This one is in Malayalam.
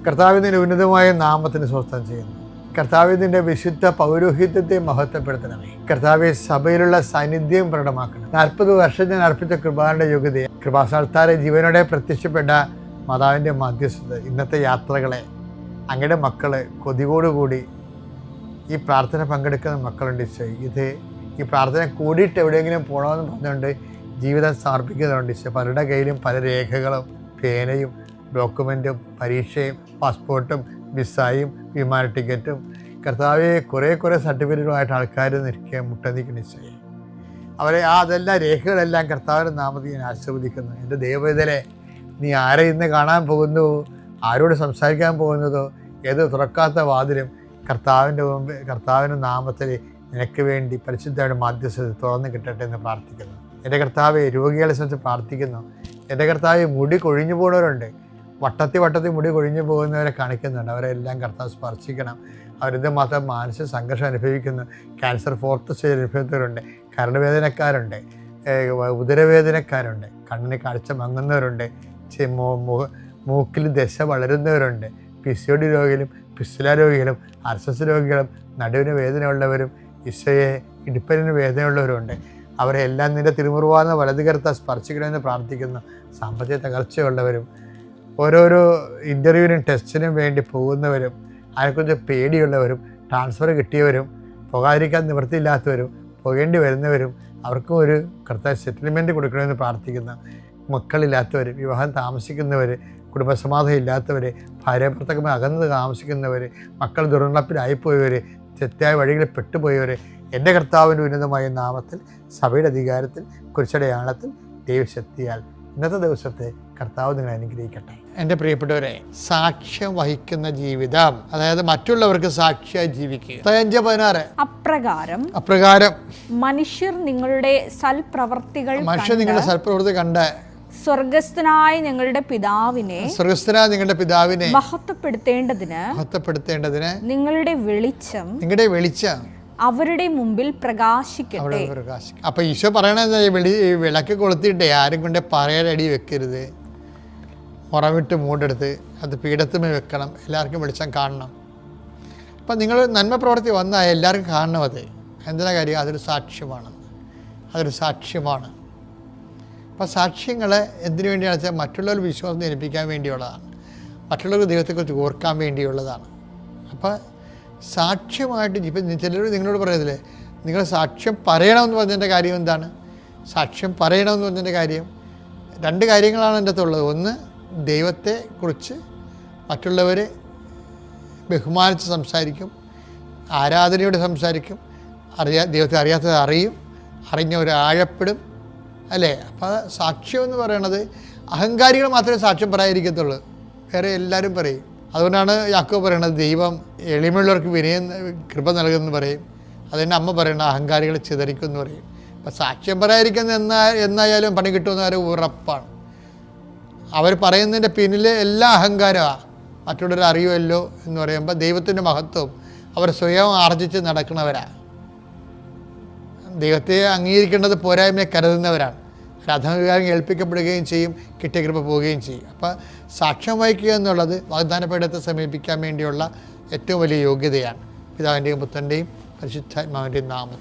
കർത്താവിൻ്റെ ഉന്നതമായ നാമത്തിന് സ്വസ്ഥം ചെയ്യുന്നു. കർത്താവിൻ്റെ വിശുദ്ധ പൗരോഹിത്യത്തെ മഹത്വപ്പെടുത്തണമേ. കർത്താവെ, സഭയിലുള്ള സാന്നിധ്യം പ്രകടമാക്കണം. 40 വർഷം ഞാൻ അർപ്പിച്ച കൃപാന്റെ യോഗ്യതയെ കൃപാസ്ഥാനത്താരെ ജീവനോടെ പ്രത്യക്ഷപ്പെട്ട മാതാവിൻ്റെ മധ്യസ്ഥത ഇന്നത്തെ യാത്രകളെ അങ്ങയുടെ മക്കള് കൊതിയോടുകൂടി ഈ പ്രാർത്ഥന പങ്കെടുക്കുന്ന മക്കളുണ്ട്. ഈ പ്രാർത്ഥന കൂടിയിട്ട് എവിടെയെങ്കിലും പോകണമെന്ന് പറഞ്ഞുകൊണ്ട് ജീവിതം സമർപ്പിക്കുന്നുണ്ട്. പലരുടെ കയ്യിലും പല രേഖകളും പേനയും ഡോക്യുമെൻറ്റും പരീക്ഷയും പാസ്പോർട്ടും വിസയും വിമാന ടിക്കറ്റും കർത്താവെ കുറേ സർട്ടിഫിക്കറ്റുമായിട്ട് ആൾക്കാർ നിൽക്കുക മുട്ടനിക്കണം. അവരെ അതെല്ലാം രേഖകളെല്ലാം കർത്താവിൻ്റെ നാമത്തിൽ ഞാൻ ആശീർവദിക്കുന്നു. എൻ്റെ ദൈവവേദനെ, നീ ആരെ ഇന്ന് കാണാൻ പോകുന്നു, ആരോട് സംസാരിക്കാൻ പോകുന്നതോ, ഏത് തുറക്കാത്ത വാതിലും കർത്താവിൻ്റെ നാമത്തിൽ നിനക്ക് വേണ്ടി പരിശുദ്ധയുടെ മാധ്യസ്ഥത തുറന്ന് കിട്ടട്ടെ എന്ന് പ്രാർത്ഥിക്കുന്നു. എൻ്റെ കർത്താവെ, രോഗികളെ സംബന്ധിച്ച് പ്രാർത്ഥിക്കുന്നു. എൻ്റെ കർത്താവ്, മുടി കൊഴിഞ്ഞു പോകുന്നവരുണ്ട്, വട്ടത്തിൽ മുടി കൊഴിഞ്ഞു പോകുന്നവരെ കാണിക്കുന്നുണ്ട്. അവരെല്ലാം കർത്താവ് സ്പർശിക്കണം. അവരിത് മാത്രം മാനസിക സംഘർഷം അനുഭവിക്കുന്നു. ക്യാൻസർ 4th സ്റ്റേജ് അനുഭവിക്കുന്നവരുണ്ട്, കരടുവേദനക്കാരുണ്ട്, ഉദരവേദനക്കാരുണ്ട്, കണ്ണിന് കാഴ്ച മങ്ങുന്നവരുണ്ട്, മൂക്കിൽ ദശ വളരുന്നവരുണ്ട്, PCOD രോഗികളും പിസ്തുല രോഗികളും RSS രോഗികളും നടുവിന് വേദനയുള്ളവരും ഇടുപ്പിന് വേദനയുള്ളവരുണ്ട്. അവരെല്ലാം നിൻ്റെ തിരുമുറുവാർന്ന വലതുകരത്താൽ സ്പർശിക്കണമെന്ന് പ്രാർത്ഥിക്കുന്നു. സാമ്പത്തിക തകർച്ചയുള്ളവരും ഓരോരോ ഇൻ്റർവ്യൂവിനും ടെസ്റ്റിനും വേണ്ടി പോകുന്നവരും അതിനെക്കുറിച്ച് പേടിയുള്ളവരും ട്രാൻസ്ഫർ കിട്ടിയവരും പോകാതിരിക്കാൻ നിവൃത്തിയില്ലാത്തവരും പോകേണ്ടി വരുന്നവരും അവർക്കും ഒരു കർത്താവ് സെറ്റിൽമെൻറ്റ് കൊടുക്കണമെന്ന് പ്രാർത്ഥിക്കുന്നു. മക്കളില്ലാത്തവർ, വിവാഹം താമസിക്കുന്നവർ, കുടുംബസമാധാനം ഇല്ലാത്തവർ, ഭാര്യാഭർത്താക്കന്മാർ അകന്ന് താമസിക്കുന്നവർ, മക്കൾ ദുർനടപ്പിലായിപ്പോയവർ, തെറ്റായ വഴികളിൽ പെട്ടുപോയവർ, എൻ്റെ കർത്താവിൻ്റെ ഉന്നതമായ നാമത്തിൽ സഭയുടെ അധികാരത്തിൽ കുരിശടയാളത്തിൽ ദൈവശക്തിയാൽ ഇന്നത്തെ ദിവസത്തെ കർത്താവ് നിങ്ങളെ അനുഗ്രഹിക്കട്ടെ. എൻ്റെ പ്രിയപ്പെട്ടവരെ, സാക്ഷ്യം വഹിക്കുന്ന ജീവിതം, അതായത് മറ്റുള്ളവർക്ക് സാക്ഷിയായി ജീവിക്കുക. 5:16 അപ്രകാരം മനുഷ്യർ നിങ്ങളുടെ സൽപ്രവർത്തികൾ കണ്ട് സ്വർഗസ്ഥനായ നിങ്ങളുടെ പിതാവിനെ മഹത്വപ്പെടുത്തേണ്ടതിന് നിങ്ങളുടെ വെളിച്ചം അവരുടെ മുമ്പിൽ പ്രകാശിക്കട്ടെ. അപ്പൊ ഈശോ പറയണത്, വിളക്ക് കൊളുത്തിയിട്ടേ ആരും കൊണ്ട് പറയാനടി വെക്കരുത്, ഉറവിട്ട് മൂടെടുത്ത് അത് പീഠത്തുമേ വെക്കണം, എല്ലാവർക്കും വെളിച്ചം കാണണം. അപ്പം നിങ്ങൾ നന്മ പ്രവർത്തി വന്നാൽ എല്ലാവർക്കും കാണണം. അത് എന്തിനാ കാര്യം? അതൊരു സാക്ഷ്യമാണ്. അപ്പം സാക്ഷ്യങ്ങൾ എന്തിനു വേണ്ടിയാണെന്ന് വെച്ചാൽ മറ്റുള്ളവർ വിശ്വാസം ജനിപ്പിക്കാൻ വേണ്ടിയുള്ളതാണ്, മറ്റുള്ളവർ ദൈവത്തെക്കുറിച്ച് ഓർക്കാൻ വേണ്ടിയുള്ളതാണ്. അപ്പം സാക്ഷ്യമായിട്ട് ഇപ്പം ചിലർ നിങ്ങളോട് പറയത്തില്ലേ, നിങ്ങൾ സാക്ഷ്യം പറയണമെന്ന് പറഞ്ഞതിൻ്റെ കാര്യം എന്താണ്? സാക്ഷ്യം പറയണമെന്ന് പറഞ്ഞതിൻ്റെ കാര്യം 2 കാര്യങ്ങളാണ് എൻ്റെ അടുത്തുള്ളത്. ഒന്ന്, ദൈവത്തെക്കുറിച്ച് മറ്റുള്ളവരെ ബഹുമാനിച്ച് സംസാരിക്കും, ആരാധനയോടെ സംസാരിക്കും, ദൈവത്തെ അറിയാത്തത് അറിഞ്ഞവർ ആഴപ്പെടും, അല്ലേ? അപ്പോൾ സാക്ഷ്യം എന്ന് പറയണത് അഹങ്കാരികൾ മാത്രമേ സാക്ഷ്യം പറയാതിരിക്കത്തുള്ളൂ, വേറെ എല്ലാവരും പറയും. അതുകൊണ്ടാണ് യാക്കോബ് പറയണത്, ദൈവം എളിമയുള്ളവർക്ക് കൃപ നൽകുമെന്ന് പറയും. അതുതന്നെ അമ്മ പറയണത് അഹങ്കാരികൾ ചിതറിക്കും എന്ന് പറയും. അപ്പം സാക്ഷ്യം പറയാതിരിക്കുന്ന എന്നായാലും പണി കിട്ടുമെന്ന് അവർ ഉറപ്പാണ്. അവർ പറയുന്നതിൻ്റെ പിന്നിൽ എല്ലാ അഹങ്കാരമാണ്. മറ്റുള്ളവർ അറിയുമല്ലോ എന്ന് പറയുമ്പോൾ ദൈവത്തിൻ്റെ മഹത്വം അവർ സ്വയം ആർജിച്ച് നടക്കുന്നവരാണ്. ദൈവത്തെ അംഗീകരിക്കേണ്ടത് പോരായ്മയെ കരുതുന്നവരാണ്. അധമവികാരം ഏൽപ്പിക്കപ്പെടുകയും ചെയ്യും, കിട്ടിയ കൃപ പോവുകയും ചെയ്യും. അപ്പോൾ സാക്ഷ്യം വഹിക്കുക എന്നുള്ളത് വാഗ്ദാനപീഠത്തെ സമീപിക്കാൻ വേണ്ടിയുള്ള ഏറ്റവും വലിയ യോഗ്യതയാണ്. പിതാവിൻ്റെയും പുത്രൻ്റെയും പരിശുദ്ധാത്മാവിൻ്റെയും നാമം.